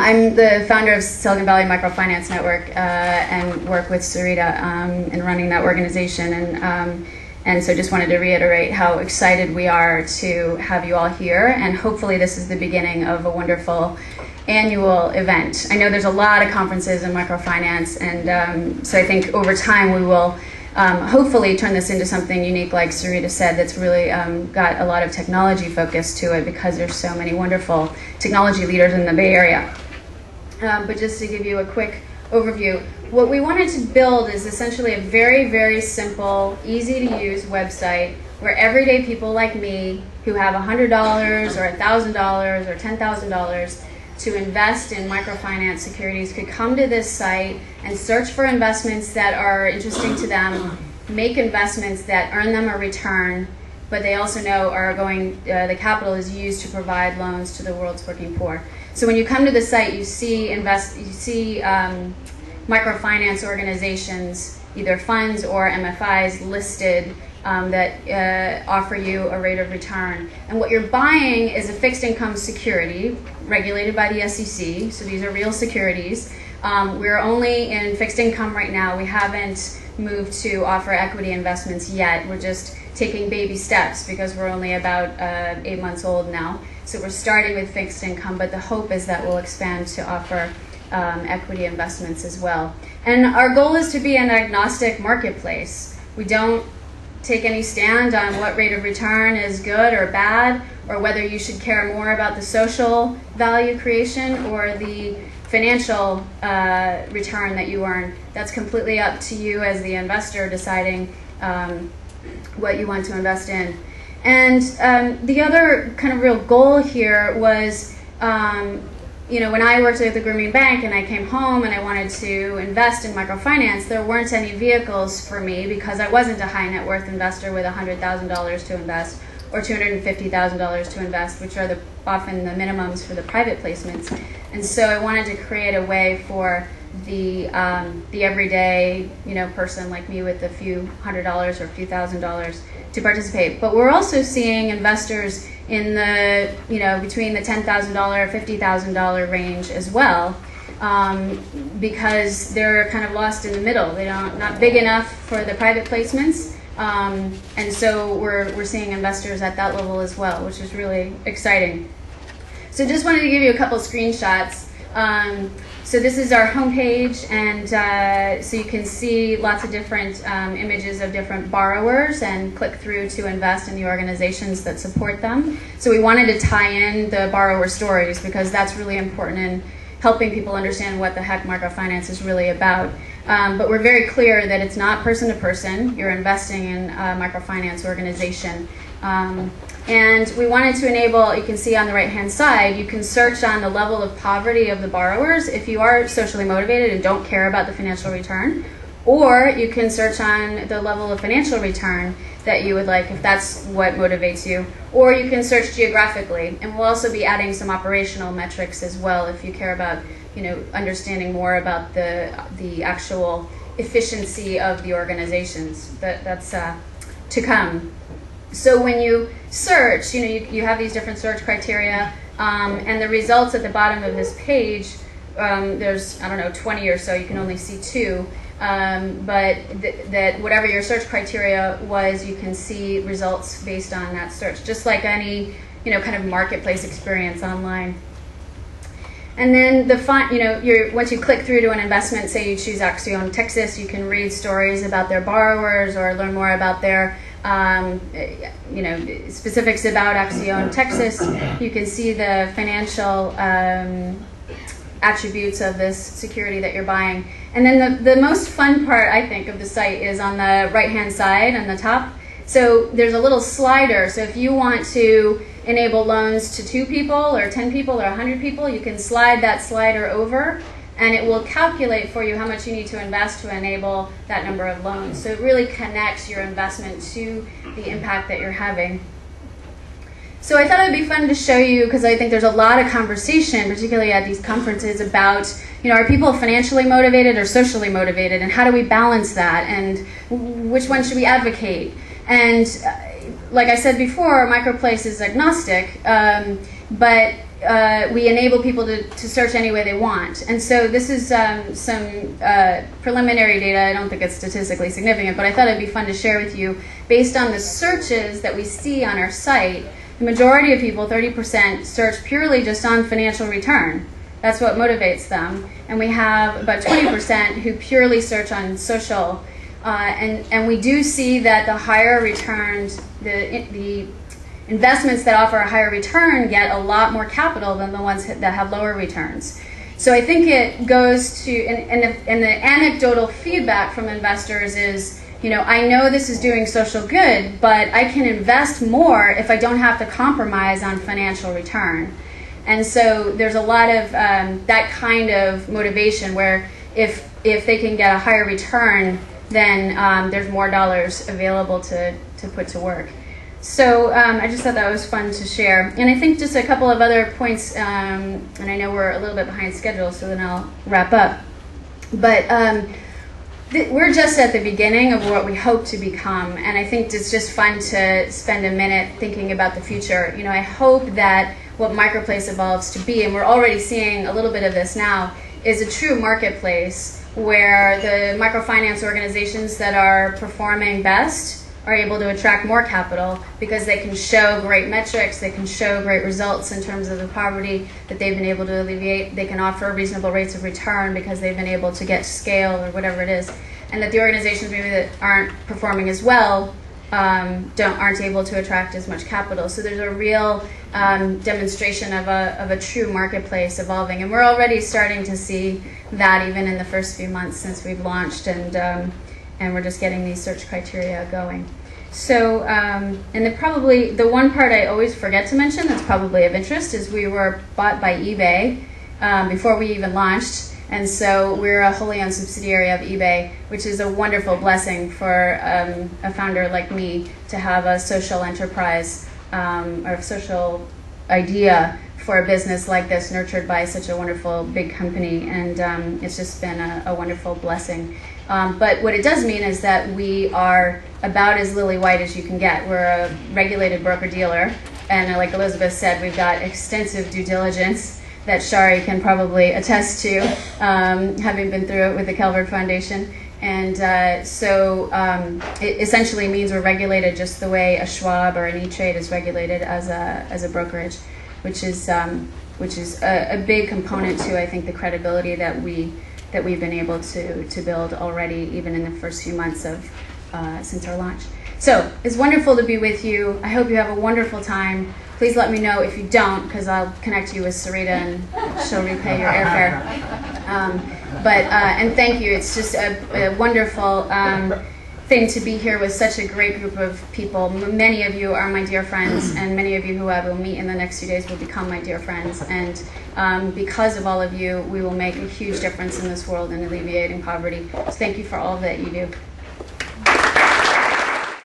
I'm the founder of Silicon Valley Microfinance Network and work with Sarita in running that organization. And so just wanted to reiterate how excited we are to have you all here. And hopefully this is the beginning of a wonderful annual event. I know there's a lot of conferences in microfinance, and so I think over time we will hopefully turn this into something unique, like Sarita said, that's really got a lot of technology focus to it, because there's so many wonderful technology leaders in the Bay Area. But just to give you a quick overview, what we wanted to build is essentially a very, very simple, easy to use website where everyday people like me who have $100 or $1,000 or $10,000 to invest in microfinance securities could come to this site and search for investments that are interesting to them, make investments that earn them a return, but they also know are going, the capital is used to provide loans to the world's working poor. So when you come to the site, you see microfinance organizations, either funds or MFIs listed that offer you a rate of return. And what you're buying is a fixed income security regulated by the SEC, so these are real securities. We're only in fixed income right now. We haven't moved to offer equity investments yet. We're just taking baby steps because we're only about 8 months old now. So we're starting with fixed income, but the hope is that we'll expand to offer equity investments as well. And our goal is to be an agnostic marketplace. We don't take any stand on what rate of return is good or bad, or whether you should care more about the social value creation or the financial return that you earn. That's completely up to you as the investor deciding what you want to invest in. And the other kind of real goal here was, you know, when I worked at the Grameen Bank and I came home and I wanted to invest in microfinance, there weren't any vehicles for me because I wasn't a high net worth investor with $100,000 to invest or $250,000 to invest, which are often the minimums for the private placements. And so I wanted to create a way for the everyday, you know, person like me with a few $100 or a few $1,000s to participate. But we're also seeing investors in the, you know, between the $10,000, $50,000 range as well, because they're kind of lost in the middle. They don't, not big enough for the private placements, and so we're seeing investors at that level as well, which is really exciting. So just wanted to give you a couple screenshots. So this is our homepage, and so you can see lots of different images of different borrowers and click through to invest in the organizations that support them. So we wanted to tie in the borrower stories because that's really important in helping people understand what the heck microfinance is really about. But we're very clear that it's not person to person. You're investing in a microfinance organization. And we wanted to enable, you can see on the right-hand side, you can search on the level of poverty of the borrowers if you are socially motivated and don't care about the financial return, or you can search on the level of financial return that you would like if that's what motivates you, or you can search geographically. And we'll also be adding some operational metrics as well if you care about, you know, understanding more about the actual efficiency of the organizations. That's to come. So when you search, you know, you have these different search criteria, and the results at the bottom of this page, there's, I don't know, 20 or so, you can only see 2, but that whatever your search criteria was, you can see results based on that search, just like any, you know, kind of marketplace experience online. And then you know, once you click through to an investment, say you choose Acción Texas, you can read stories about their borrowers or learn more about their you know, specifics about Acción Texas. You can see the financial attributes of this security that you're buying. And then the most fun part, I think, of the site is on the right-hand side on the top. So there's a little slider. So if you want to enable loans to 2 people or 10 people or 100 people, you can slide that slider over, and it will calculate for you how much you need to invest to enable that number of loans. So it really connects your investment to the impact that you're having. So I thought it would be fun to show you, because I think there's a lot of conversation, particularly at these conferences, about, you know, are people financially motivated or socially motivated, and how do we balance that, and which one should we advocate? And like I said before, MicroPlace is agnostic, but we enable people to search any way they want. And so this is some preliminary data. I don't think it's statistically significant, but I thought it'd be fun to share with you. Based on the searches that we see on our site, the majority of people, 30%, search purely just on financial return. That's what motivates them. And we have about 20% who purely search on social. And we do see that the higher returns, the investments that offer a higher return get a lot more capital than the ones that have lower returns. So I think it goes to, and the anecdotal feedback from investors is, I know this is doing social good, but I can invest more if I don't have to compromise on financial return. And so there's a lot of that kind of motivation where if they can get a higher return, then there's more dollars available to put to work. So I just thought that was fun to share. And I think just a couple of other points, and I know we're a little bit behind schedule, so then I'll wrap up. But we're just at the beginning of what we hope to become, and I think it's just fun to spend a minute thinking about the future. I hope that what MicroPlace evolves to be, and we're already seeing a little bit of this now, is a true marketplace where the microfinance organizations that are performing best are able to attract more capital because they can show great metrics, they can show great results in terms of the poverty that they've been able to alleviate, they can offer reasonable rates of return because they've been able to get scale or whatever it is, and that the organizations maybe that aren't performing as well aren't able to attract as much capital. So there's a real demonstration of a true marketplace evolving, and we're already starting to see that even in the first few months since we've launched, and we're just getting these search criteria going. So, and the one part I always forget to mention that's probably of interest is we were bought by eBay before we even launched. And so we're a wholly owned subsidiary of eBay, which is a wonderful blessing for a founder like me to have a social enterprise or social idea for a business like this nurtured by such a wonderful big company. And it's just been a wonderful blessing. But what it does mean is that we are about as lily white as you can get. We're a regulated broker-dealer, and like Elizabeth said, we've got extensive due diligence that Shari can probably attest to, having been through it with the Calvert Foundation. And so it essentially means we're regulated just the way a Schwab or an E-Trade is regulated as a brokerage, which is a big component to, I think, the credibility that we've been able to build already, even in the first few months of since our launch. So it's wonderful to be with you. I hope you have a wonderful time. Please let me know if you don't, because I'll connect you with Sarita and she'll repay your airfare. And thank you. It's just a wonderful thing to be here with such a great group of people. Many of you are my dear friends, and many of you who I will meet in the next few days will become my dear friends. And because of all of you, we will make a huge difference in this world in alleviating poverty. So thank you for all that you do.